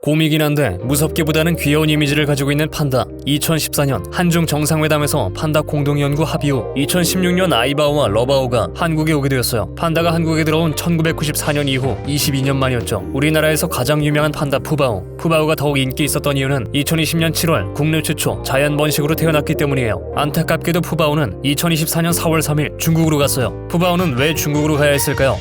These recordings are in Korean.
곰이긴 한데 무섭기보다는 귀여운 이미지를 가지고 있는 판다. 2014년 한중 정상회담에서 판다 공동연구 합의 후 2016년 아이바오와 러바오가 한국에 오게 되었어요. 판다가 한국에 들어온 1994년 이후 22년 만이었죠. 우리나라에서 가장 유명한 판다 푸바오. 푸바오가 더욱 인기 있었던 이유는 2020년 7월 국내 최초 자연 번식으로 태어났기 때문이에요. 안타깝게도 푸바오는 2024년 4월 3일 중국으로 갔어요. 푸바오는 왜 중국으로 가야 했을까요?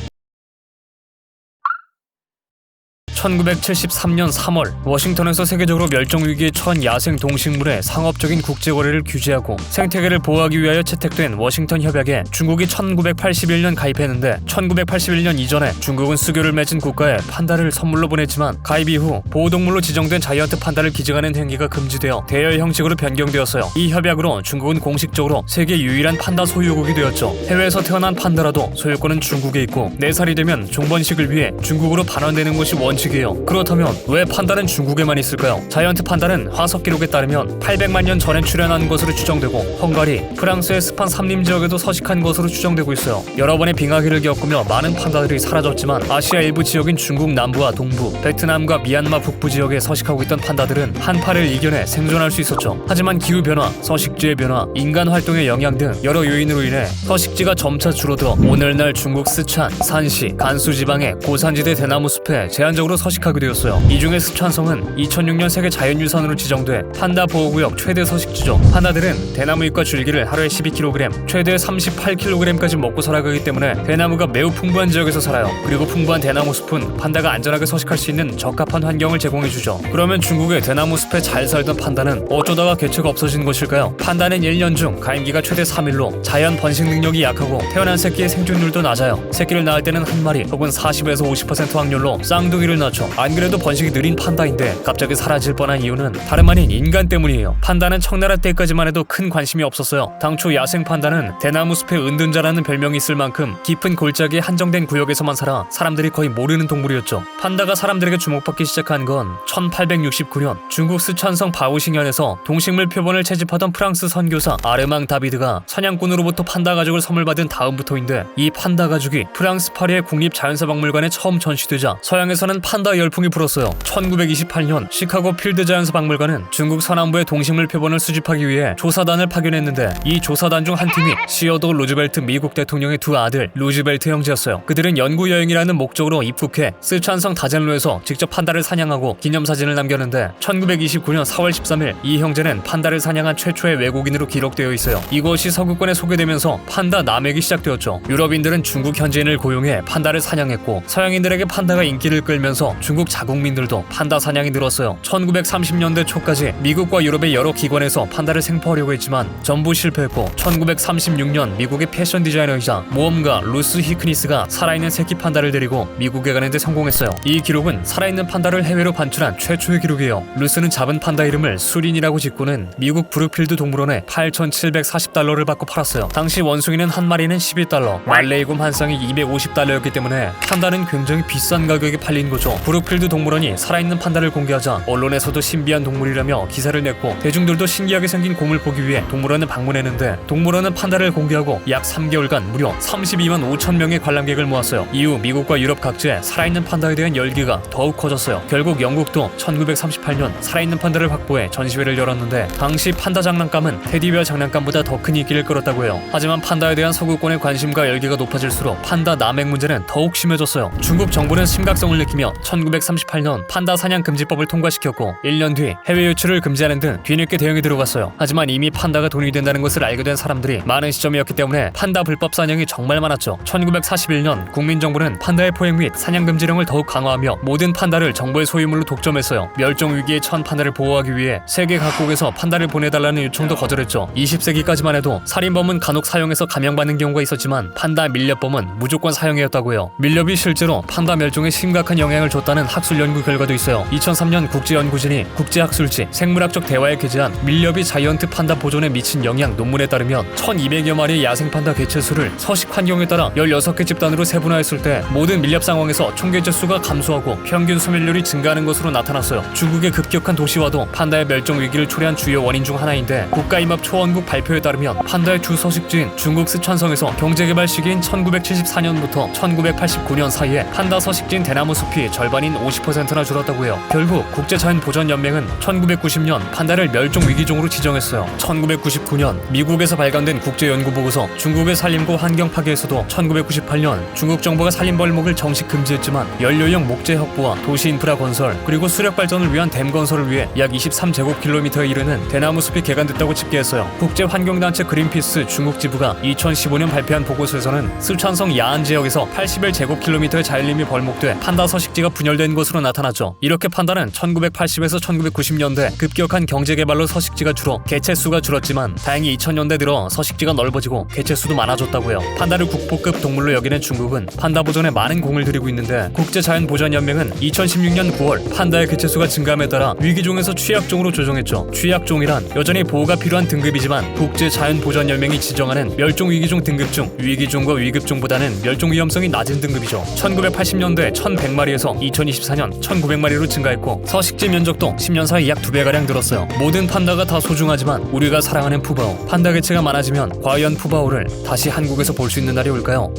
1973년 3월 워싱턴에서 세계적으로 멸종위기에 처한 야생 동식물의 상업적인 국제거래를 규제하고 생태계를 보호하기 위하여 채택된 워싱턴 협약에 중국이 1981년 가입했는데 1981년 이전에 중국은 수교를 맺은 국가에 판다를 선물로 보냈지만 가입 이후 보호동물로 지정된 자이언트 판다를 기증하는 행위가 금지되어 대여 형식으로 변경되었어요. 이 협약으로 중국은 공식적으로 세계 유일한 판다 소유국이 되었죠. 해외에서 태어난 판다라도 소유권은 중국에 있고 4살이 되면 종번식을 위해 중국으로 반환되는 것이 원칙. 그렇다면 왜 판다는 중국에만 있을까요? 자이언트 판다는 화석 기록에 따르면 800만 년 전에 출현한 것으로 추정되고 헝가리, 프랑스의 습한 삼림 지역에도 서식한 것으로 추정되고 있어요. 여러 번의 빙하기를 겪으며 많은 판다들이 사라졌지만 아시아 일부 지역인 중국 남부와 동부, 베트남과 미얀마 북부 지역에 서식하고 있던 판다들은 한파를 이겨내 생존할 수 있었죠. 하지만 기후변화, 서식지의 변화, 인간 활동의 영향 등 여러 요인으로 인해 서식지가 점차 줄어들어 오늘날 중국 스촨, 산시, 간수 지방의 고산지대 대나무 숲에 제한적으로 서식하게 되었어요. 이 중에 스촨성은 2006년 세계 자연유산으로 지정돼 판다 보호구역 최대 서식지죠. 판다들은 대나무 잎과 줄기를 하루에 12kg, 최대 38kg까지 먹고 살아가기 때문에 대나무가 매우 풍부한 지역에서 살아요. 그리고 풍부한 대나무 숲은 판다가 안전하게 서식할 수 있는 적합한 환경을 제공해주죠. 그러면 중국의 대나무 숲에 잘 살던 판다는 어쩌다가 개체가 없어진 것일까요? 판다는 1년 중 가임기가 최대 3일로 자연 번식 능력이 약하고 태어난 새끼의 생존율도 낮아요. 새끼를 낳을 때는 한 마리 혹은 40에서 50% 확률로 쌍둥이를 낳죠. 안 그래도 번식이 느린 판다인데 갑자기 사라질 뻔한 이유는 다름 아닌 인간 때문이에요. 판다는 청나라 때까지만 해도 큰 관심이 없었어요. 당초 야생 판다는 대나무 숲의 은둔자라는 별명이 있을 만큼 깊은 골짜기의 한정된 구역에서만 살아 사람들이 거의 모르는 동물이었죠. 판다가 사람들에게 주목받기 시작한 건 1869년 중국 스촨성 바오싱현에서 동식물 표본을 채집하던 프랑스 선교사 아르망 다비드가 사냥꾼으로부터 판다 가죽을 선물 받은 다음부터인데 이 판다 가죽이 프랑스 파리의 국립자연사박물관에 처음 전시되자 서양에서는 판다 열풍이 불었어요. 1928년 시카고 필드 자연사 박물관은 중국 서남부의 동식물 표본을 수집하기 위해 조사단을 파견했는데 이 조사단 중 한 팀이 시어도 루즈벨트 미국 대통령의 두 아들 루즈벨트 형제였어요. 그들은 연구 여행이라는 목적으로 입국해 스촨성 다젠로에서 직접 판다를 사냥하고 기념사진을 남겼는데 1929년 4월 13일 이 형제는 판다를 사냥한 최초의 외국인으로 기록되어 있어요. 이것이 서구권에 소개되면서 판다 남획이 시작되었죠. 유럽인들은 중국 현지인을 고용해 판다를 사냥했고 서양인들에게 판다가 인기를 끌면서 중국 자국민들도 판다 사냥이 늘었어요. 1930년대 초까지 미국과 유럽의 여러 기관에서 판다를 생포하려고 했지만 전부 실패했고 1936년 미국의 패션 디자이너이자 모험가 루스 히크니스가 살아있는 새끼 판다를 데리고 미국에 가는 데 성공했어요. 이 기록은 살아있는 판다를 해외로 반출한 최초의 기록이에요. 루스는 잡은 판다 이름을 수린이라고 짓고는 미국 브룩필드 동물원에 8,740달러를 받고 팔았어요. 당시 원숭이는 한 마리는 12달러, 말레이곰 한 쌍이 250달러였기 때문에 판다는 굉장히 비싼 가격에 팔린 거죠. 브룩필드 동물원이 살아있는 판다를 공개하자 언론에서도 신비한 동물이라며 기사를 냈고 대중들도 신기하게 생긴 곰을 보기 위해 동물원을 방문했는데 동물원은 판다를 공개하고 약 3개월간 무려 32만 5천 명의 관람객을 모았어요. 이후 미국과 유럽 각지에 살아있는 판다에 대한 열기가 더욱 커졌어요. 결국 영국도 1938년 살아있는 판다를 확보해 전시회를 열었는데 당시 판다 장난감은 테디베어 장난감보다 더 큰 인기를 끌었다고 해요. 하지만 판다에 대한 서구권의 관심과 열기가 높아질수록 판다 남획 문제는 더욱 심해졌어요. 중국 정부는 심각성을 느끼며 1938년 판다 사냥 금지법을 통과시켰고 1년 뒤 해외 유출을 금지하는 등 뒤늦게 대응이 들어갔어요. 하지만 이미 판다가 돈이 된다는 것을 알게 된 사람들이 많은 시점이었기 때문에 판다 불법 사냥이 정말 많았죠. 1941년 국민정부는 판다의 포획 및 사냥 금지령을 더욱 강화하며 모든 판다를 정부의 소유물로 독점했어요. 멸종 위기에 처한 판다를 보호하기 위해 세계 각국에서 판다를 보내달라는 요청도 거절했죠. 20세기까지만 해도 살인범은 간혹 사형에서 감형받는 경우가 있었지만 판다 밀렵범은 무조건 사형이었다고 해요. 밀렵이 실제로 판다 멸종에 심각한 영향을 줬다는 학술 연구 결과도 있어요. 2003년 국제연구진이 국제학술지 생물학적 대화에 게재한 밀렵이 자이언트 판다 보존에 미친 영향 논문에 따르면 1200여 마리의 야생 판다 개체수를 서식 환경에 따라 16개 집단으로 세분화했을 때 모든 밀렵 상황에서 총 개체 수가 감소하고 평균 수멸률이 증가하는 것으로 나타났어요. 중국의 급격한 도시화도 판다의 멸종 위기를 초래한 주요 원인 중 하나인데 국가임업 초원국 발표에 따르면 판다의 주 서식지인 중국 스촨성에서 경제개발 시기인 1974년부터 1989년 사이에 판다 서식지인 대나무 숲이 절반인 50%나 줄었다고 해요. 결국 국제자연보전연맹은 1990년 판다를 멸종위기종으로 지정했어요. 1999년 미국에서 발간된 국제연구보고서 중국의 산림과 환경 파괴에서도 1998년 중국 정부가 산림벌목을 정식 금지했지만 연료용 목재 확보와 도시 인프라 건설 그리고 수력 발전을 위한 댐 건설을 위해 약 23제곱킬로미터에 이르는 대나무 숲이 개간됐다고 집계했어요. 국제환경단체 그린피스 중국 지부가 2015년 발표한 보고서에서는 쓰촨성 야안 지역에서 81제곱킬로미터의 자연림이 벌목돼 판다 서식지가 분열된 것으로 나타났죠. 이렇게 판다는 1980에서 1990년대 급격한 경제개발로 서식지가 줄어 개체수가 줄었지만 다행히 2000년대 들어 서식지가 넓어지고 개체수도 많아졌다고 해요. 판다를 국보급 동물로 여기는 중국은 판다 보존에 많은 공을 들이고 있는데 국제자연보전연맹은 2016년 9월 판다의 개체수가 증가함에 따라 위기종에서 취약종으로 조정했죠. 취약종이란 여전히 보호가 필요한 등급이지만 국제자연보전연맹이 지정하는 멸종위기종 등급 중 위기종과 위급종보다는 멸종 위험성이 낮은 등급이죠. 1980년대 1100마리에서 2024년 1900마리로 증가했고 서식지 면적도 10년 사이 약 2배가량 늘었어요. 모든 판다가 다 소중하지만 우리가 사랑하는 푸바오, 판다 개체가 많아지면 과연 푸바오를 다시 한국에서 볼 수 있는 날이 올까요?